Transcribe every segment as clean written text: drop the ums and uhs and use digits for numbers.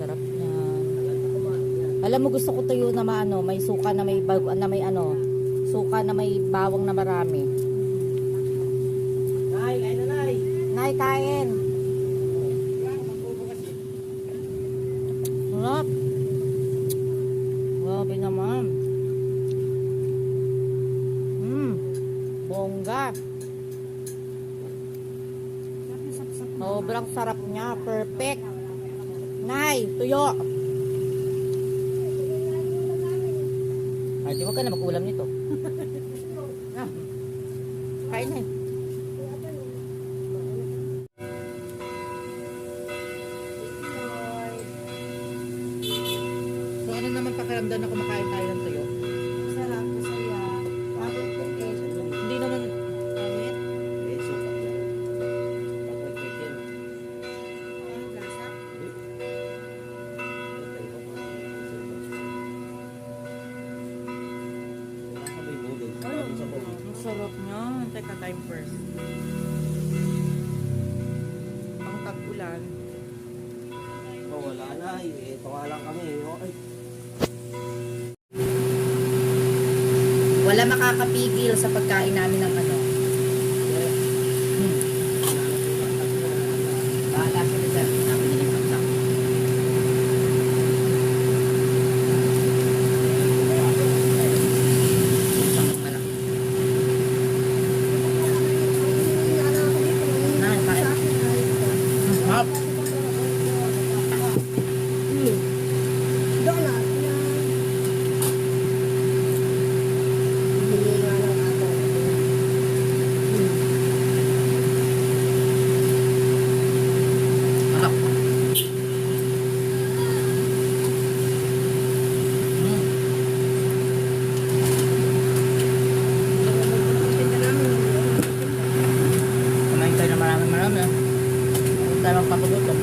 Sarap niyan. Alam mo, gusto ko tuyo na maano, may suka na may suka na may bawang na marami. Nay, kain na nay. Nay, kain. Sarap. Grabe naman. Bongga. Sobrang sarap niya. Perfect. Nay, tuyo. Ay, di wag ka na mag-ulam nito. Ah, kain na. So, ano naman pakiramdam na kumakain tayo ng tuyo? Sarap, masaya. Bakit po eh? Hindi naman Amit? Eh, suka yan. Bakit chicken? Ang lasa? Patay ko pa. Wala ka ba yung noodles? Sabi sa bawang. ang sarap niya. Teka, time first. Ang tag-ulan. Oh, wala na. Ito nga lang kami. Okay. Wala makakapigil sa pagkain namin ng ano. Bahala sa dessert. Namin din yung pagsak. Kumain tayo na marami. Huwag tayo magpapagutom.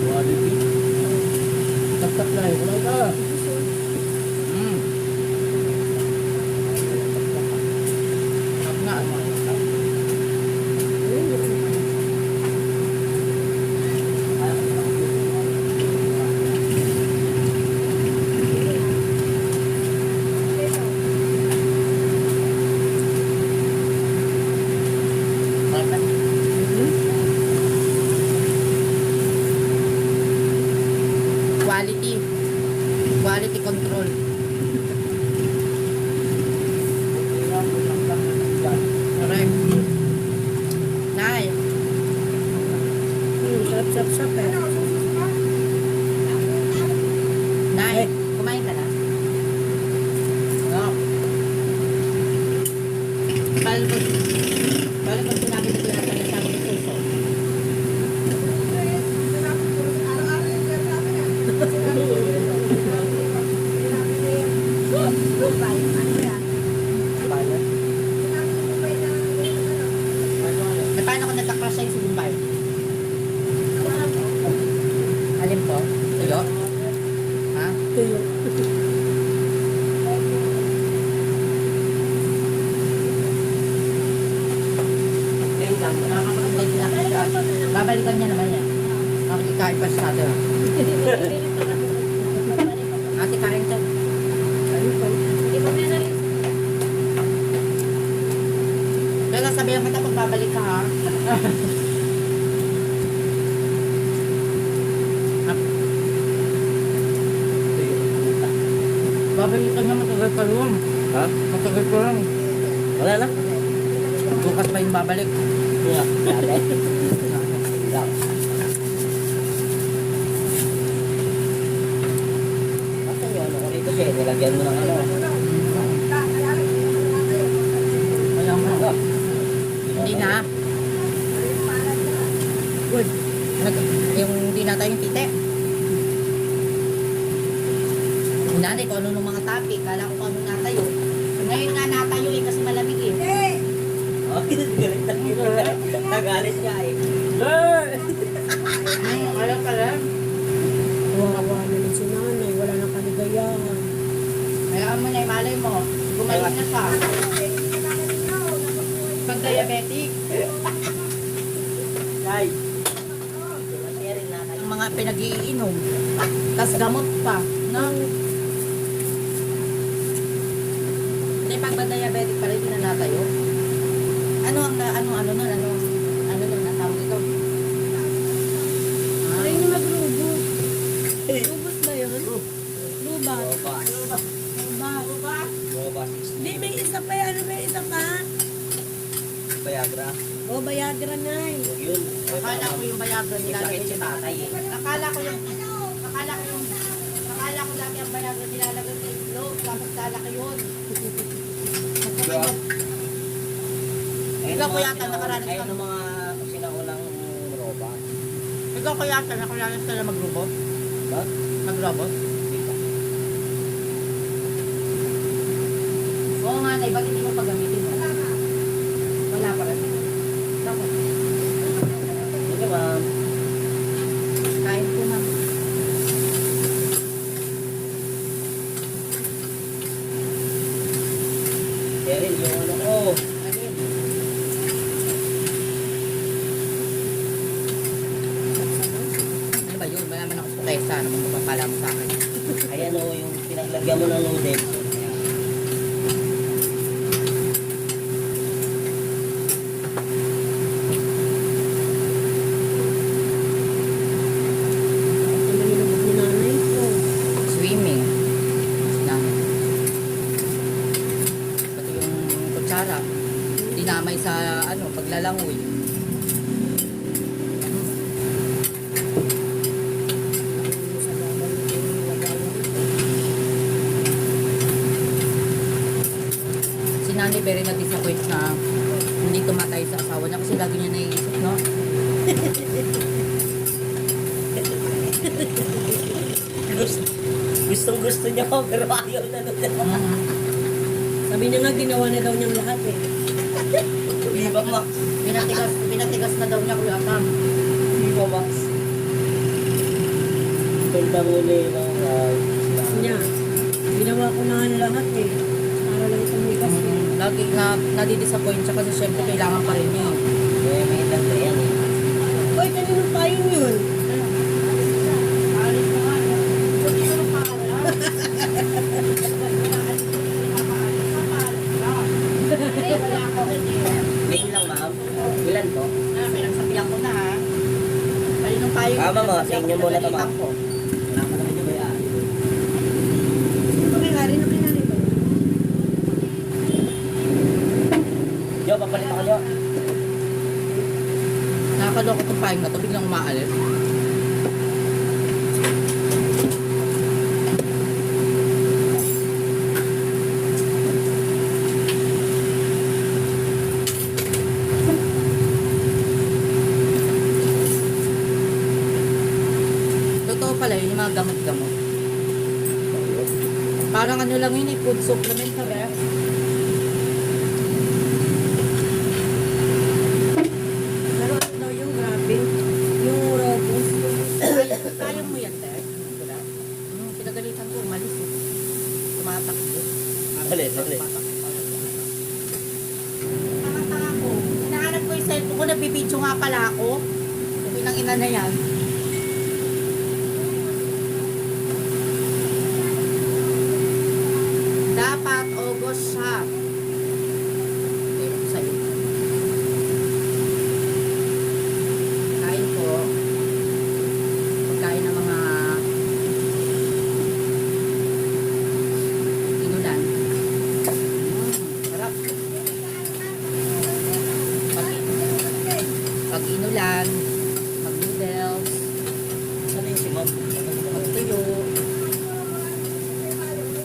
Quality. Tak-tak na. Wala ka. Sarap nga. Sarap na. Quality control. Correct. Nay, Sarap eh. Nay, kumain ka na? Oo. Balik ko sinabi ko na tayo sa mga puso. Eh, paano kung nagka-crush sa'yo sa Bombay? Alin po? Tuyo? Ha? Tuyo. Babalikan niya naman yan. Makikikain pa sa atin. Ate, kain ka. Kaya sabihan kita pag babalik ka ha. Babalikan niya, matagal pa rin. Ha? Matagal pa rin. Wala na. Bukas pa yung babalik. Yeah. Basta yung ano ko rito siya. Nilagyan mo ng ano. Kaya mo. Hindi na. Good. Yung hindi na tayong tite. Nanay ko ano nung mga topic. Kala ko ano natayo. Ngayon nga natayo eh kasi malamig eh. Oh, nagalit siya eh. Kaya pala. Wawa naman si nanay. Wala nang kaligayahan. Kaya mo na malay mo. Gumaling na siya. Pag diabetic. Nay. mga pinag-iinom. Tapos gamot pa. No? Hindi, pag ba diabetic pa rin, dinanatayo? Ano ang, ano nun, ang tawag ito? Ay, na magrubos. Rubos ba yun? Lubat. Roba. Lubat. Roba. Hindi, may isa pa yan. May isa pa. Viagra. O, Viagra na eh. Yun. Akala ko yung Viagra nilalagay sa tatay eh. Akala ko lagi ang Viagra nilalagay sa itlog. Tapos lalaki yun. Ikaw ko yata nakaranas ka. Ayun ang mga sinaunang roba. Ikaw ko yata nakaranas ka na magrobot? Ba? Magrobot? Oo nga, Nay. Bakit hindi mo pagamitin mo? Wala pa rin. Bakit? Sige, ma'am. Kain po, ma'am. Cheryl, yung ano ko. Alin? Ano ba yun? Wala man ako pukesa. Ano bang mapapala mo sa akin? Ayan o, yung pinaglagyan mo ng noodles. Ito na nilubog ni nanay ko. Swimming. Pati yung kutsara. Dinamay sa paglalangoy. Sa babal ko yung lagayan. Si Nanay very na-disappoint na hindi tumatay sa asawa niya kasi lagi niya naiisip, no? Gustong gusto niya ko, pero ayaw na nun. Sabi niya nga, ginawa na daw niyang lahat eh. Di ba, Max? Pinatigas na daw niya Kuya Tam. Di ba, Max? Ganda mo na yun. Sabi niya, ginawa ko na nga lahat eh. Para lang tumigas eh. Lagi nadidisappoint siya kasi syempre kailangan pa rin niya. May dagda yan eh. Uy, kanino payong yun? Lane lang, ma'am. Ilan to? Pinagsabihan ko na ha. Kaninong payo? Tama mo, sa inyo muna to, ma'am. Wala ka naman yung bayaan. Sino may-ari na may-ari ba? Yo, papalit ako, yo. Nakakaloko itong payo na ito, biglang umaalis. Totoo pala yun, yung mga gamot-gamot. Parang ano lang yun, food supplement ka ba? Pero ano daw yung grabe? Yung robos. Kaya mo yan, Ted? Wala. Pinagalitan ko, umalis eh. Tumatakbo. Ulit, ulit. Tanga-tanga ko. Hinahanap ko yung cellphone ko, nabibidyo nga pala ako. Pinang ina na yan. Dapat August siya.